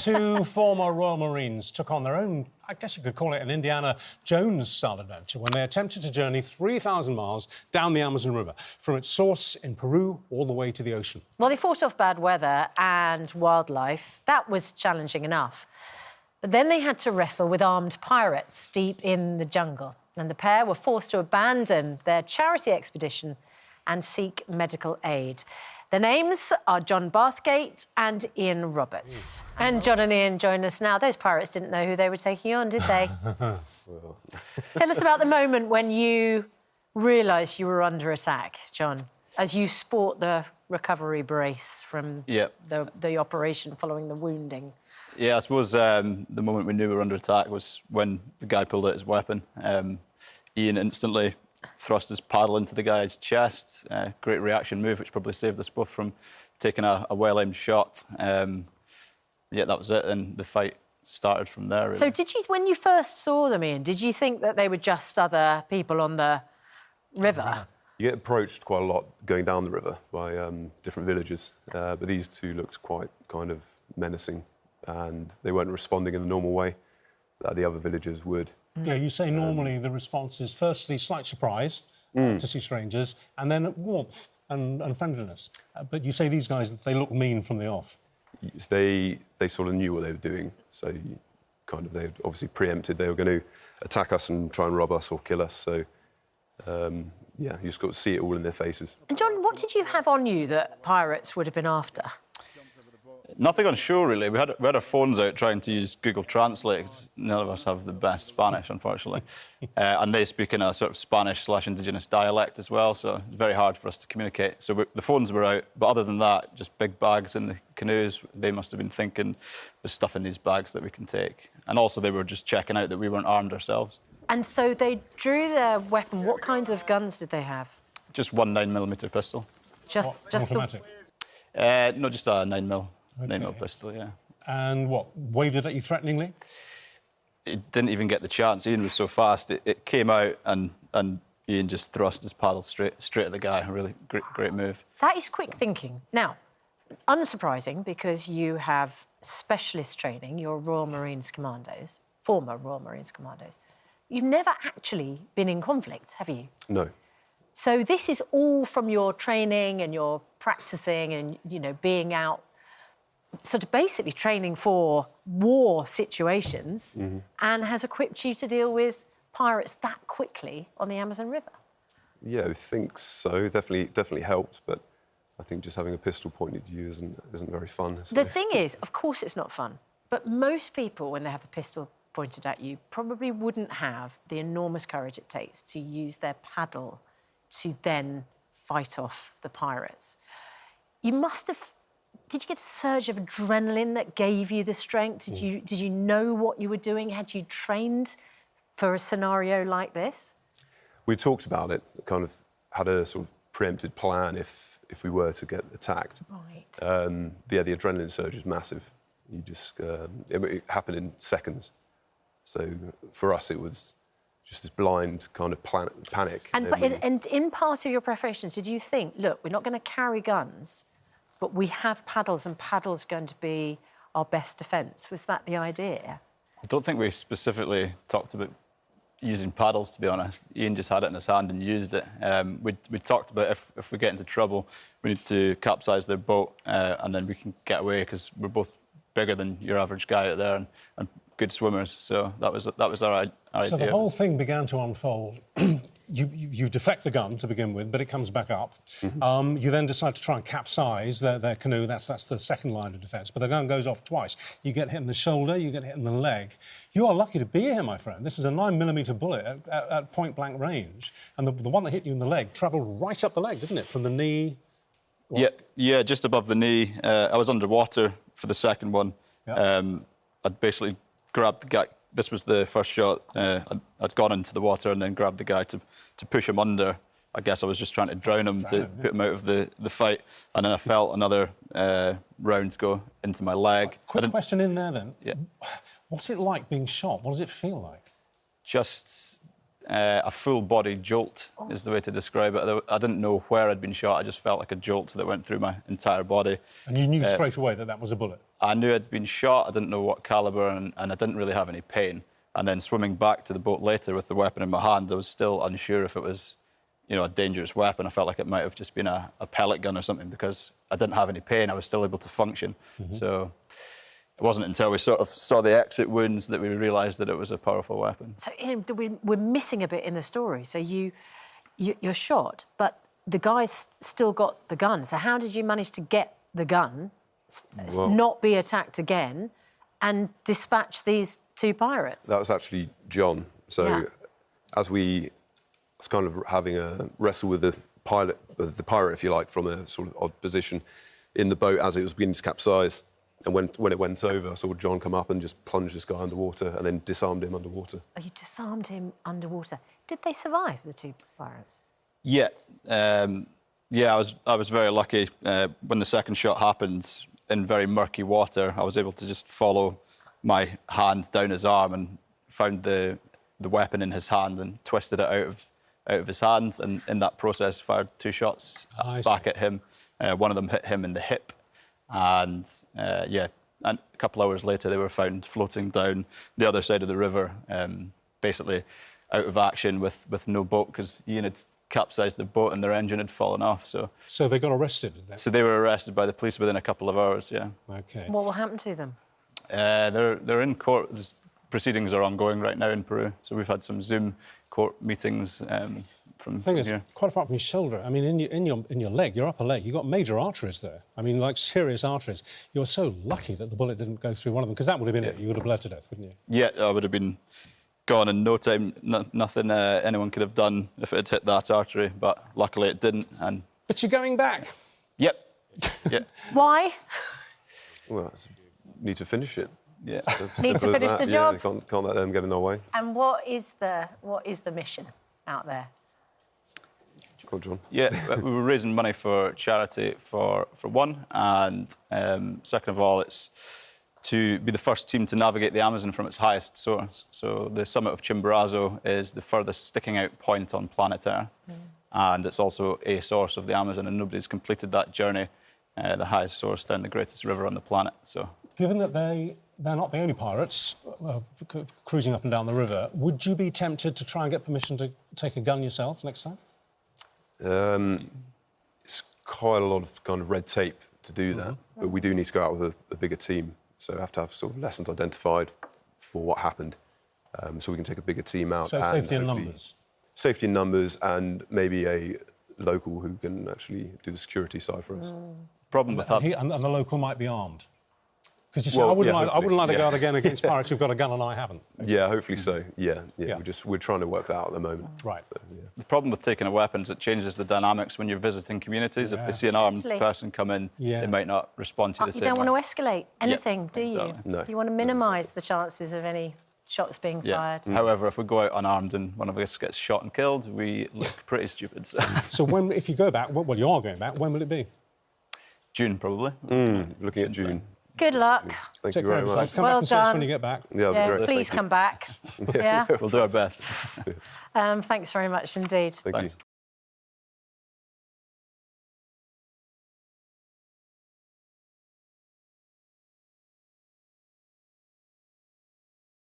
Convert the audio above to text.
Two former Royal Marines took on their own, I guess you could call it an Indiana Jones-style adventure when they attempted to journey 3,000 miles down the Amazon River, from its source in Peru all the way to the ocean. Well, they fought off bad weather and wildlife. That was challenging enough. But then they had to wrestle with armed pirates deep in the jungle, and the pair were forced to abandon their charity expedition and seek medical aid. The names are John Bathgate and Ian Roberts. And John and Ian join us now. Those pirates didn't know who they were taking on, did they? Tell us about the moment when you realised you were under attack, John, as you sport the recovery brace from the operation following the wounding. Yeah, I suppose the moment we knew we were under attack was when the guy pulled out his weapon. Ian instantly thrust his paddle into the guy's chest. Great reaction move, which probably saved us both from taking a well-aimed shot. Yeah, that was it, and the fight started from there, really. So when you first saw them, Ian, did you think that they were just other people on the river? You get approached quite a lot going down the river by different villagers, but these two looked quite kind of menacing, and they weren't responding in the normal way that the other villagers would. Yeah, you say normally the response is firstly slight surprise to see strangers, and then warmth and friendliness. But you say these guys, they look mean from the off. They sort of knew what they were doing, so they obviously preempted. They were going to attack us and try and rob us or kill us. So yeah, you just got to see it all in their faces. And John, what did you have on you that pirates would have been after? Nothing on show, really. We had our phones out trying to use Google Translate, 'cause none of us have the best Spanish, unfortunately. And they speak in a sort of Spanish/indigenous dialect as well, so it's very hard for us to communicate. So the phones were out, but other than that, just big bags in the canoes. They must have been thinking there's stuff in these bags that we can take. And also they were just checking out that we weren't armed ourselves. And so they drew their weapon. What kinds of guns did they have? Just one 9mm pistol. Just automatic? No, just a 9mm. Okay. 9mm pistol, yeah. And what, waved it at you threateningly? It didn't even get the chance. Ian was so fast. It came out and Ian just thrust his paddle straight at the guy. A really great move. That is quick thinking. Now, unsurprising, because you have specialist training. You're Royal Marines Commandos, former Royal Marines Commandos. You've never actually been in conflict, have you? No. So this is all from your training and your practising and, you know, being out, sort of basically training for war situations, and has equipped you to deal with pirates that quickly on the Amazon River. Yeah, I think so. Definitely helped, but I think just having a pistol pointed at you isn't very fun. So. The thing is, of course it's not fun, but most people, when they have the pistol pointed at you, probably wouldn't have the enormous courage it takes to use their paddle to then fight off the pirates. You must have... Did you get a surge of adrenaline that gave you the strength? Did you know what you were doing? Had you trained for a scenario like this? We talked about it, kind of had a sort of preempted plan if we were to get attacked. Right. Yeah, the adrenaline surge is massive. You just... it happened in seconds. So for us, it was just this blind kind of panic. And in part of your preparations, did you think, look, we're not going to carry guns, but we have paddles, and paddles going to be our best defence? Was that the idea? I don't think we specifically talked about using paddles, to be honest. Ian just had it in his hand and used it. We talked about if we get into trouble, we need to capsize their boat, and then we can get away, because we're both bigger than your average guy out there and good swimmers. So that was our idea. So the whole thing began to unfold. You deflect the gun to begin with, but it comes back up. You then decide to try and capsize their canoe. That's the second line of defence. But the gun goes off twice. You get hit in the shoulder, you get hit in the leg. You are lucky to be here, my friend. This is a 9mm bullet at point-blank range. And the one that hit you in the leg travelled right up the leg, didn't it? From the knee... Yeah, just above the knee. I was underwater for the second one. Yep. I'd basically grabbed the guy. This was the first shot. I'd gone into the water and then grabbed the guy to push him under. I guess I was just trying to drown him to put him out of the fight. And then I felt another round go into my leg. Quick question in there, then. Yeah. What's it like being shot? What does it feel like? Just a full-body jolt is the way to describe it. I didn't know where I'd been shot. I just felt like a jolt that went through my entire body. And you knew straight away that that was a bullet? I knew I'd been shot. I didn't know what calibre, and I didn't really have any pain. And then swimming back to the boat later with the weapon in my hand, I was still unsure if it was, you know, a dangerous weapon. I felt like it might have just been a pellet gun or something because I didn't have any pain. I was still able to function. So it wasn't until we sort of saw the exit wounds that we realised that it was a powerful weapon. So Ian, we're missing a bit in the story. So you're shot, but the guy's still got the gun. So how did you manage to get the gun, not be attacked again, and dispatch these 2 pirates? That was actually John. So as we was kind of having a wrestle with the pirate, if you like, from a sort of odd position in the boat as it was beginning to capsize. And when it went over, I saw John come up and just plunge this guy underwater and then disarmed him underwater. Oh, you disarmed him underwater. Did they survive, the 2 pirates? Yeah. I was very lucky. When the second shot happened in very murky water, I was able to just follow my hand down his arm and found the weapon in his hand and twisted it out of his hand, and in that process fired 2 shots back at him. One of them hit him in the hip, and and a couple hours later they were found floating down the other side of the river, basically out of action with no boat because Ian had capsized the boat and their engine had fallen off. So they got arrested then? So they were arrested by the police within a couple of hours, yeah. OK. What will happen to them? They're in court. Proceedings are ongoing right now in Peru. So we've had some Zoom court meetings from The thing is, here. quite apart from your shoulder, I mean, in your leg, your upper leg, you've got major arteries there. I mean, like serious arteries. You're so lucky that the bullet didn't go through one of them, because that would have been it. You would have bled to death, wouldn't you? Yeah, I would have been gone in no time. Nothing anyone could have done if it had hit that artery, but luckily it didn't. And But you're going back. Yep. Yeah. Why? Well, need to finish it. Yeah. Need to finish the job. Yeah, can't let them get in our way. And what is the mission out there? Go on, John. Yeah, we were raising money for charity for one, and second of all, it's to be the first team to navigate the Amazon from its highest source. So the summit of Chimborazo is the furthest sticking out point on planet Earth, and it's also a source of the Amazon, and nobody's completed that journey, the highest source down the greatest river on the planet. So, given that they're not the only pirates cruising up and down the river, would you be tempted to try and get permission to take a gun yourself next time? It's quite a lot of kind of red tape to do that, but we do need to go out with a bigger team. So we have to have sort of lessons identified for what happened, so we can take a bigger team out. So and safety in numbers. Safety in numbers, and maybe a local who can actually do the security side for us. problem with that. And the local might be armed. Because you see, Well, I wouldn't hopefully, like to go out again against pirates who've got a gun and I haven't. Yeah, hopefully so. Yeah. Yeah. We're trying to work that out at the moment. Right. So, yeah. The problem with taking a weapon is it changes the dynamics when you're visiting communities. If they see an armed Absolutely. person come in, they might not respond to you the You same don't way. want to escalate anything, do you? exactly. No. You want to minimise the chances of any shots being fired. However, if we go out unarmed and one of us gets shot and killed, we look pretty stupid. So. So if you go back, well, you are going back, when will it be? June, probably. Looking at June. Good luck. Thank Take you care very of much. yourself. Come Well back and see us done. when you get back. Yeah, that'd be great. Please Thank come back. Yeah. We'll do our best. Thanks very much indeed. you. Thank Thanks. you.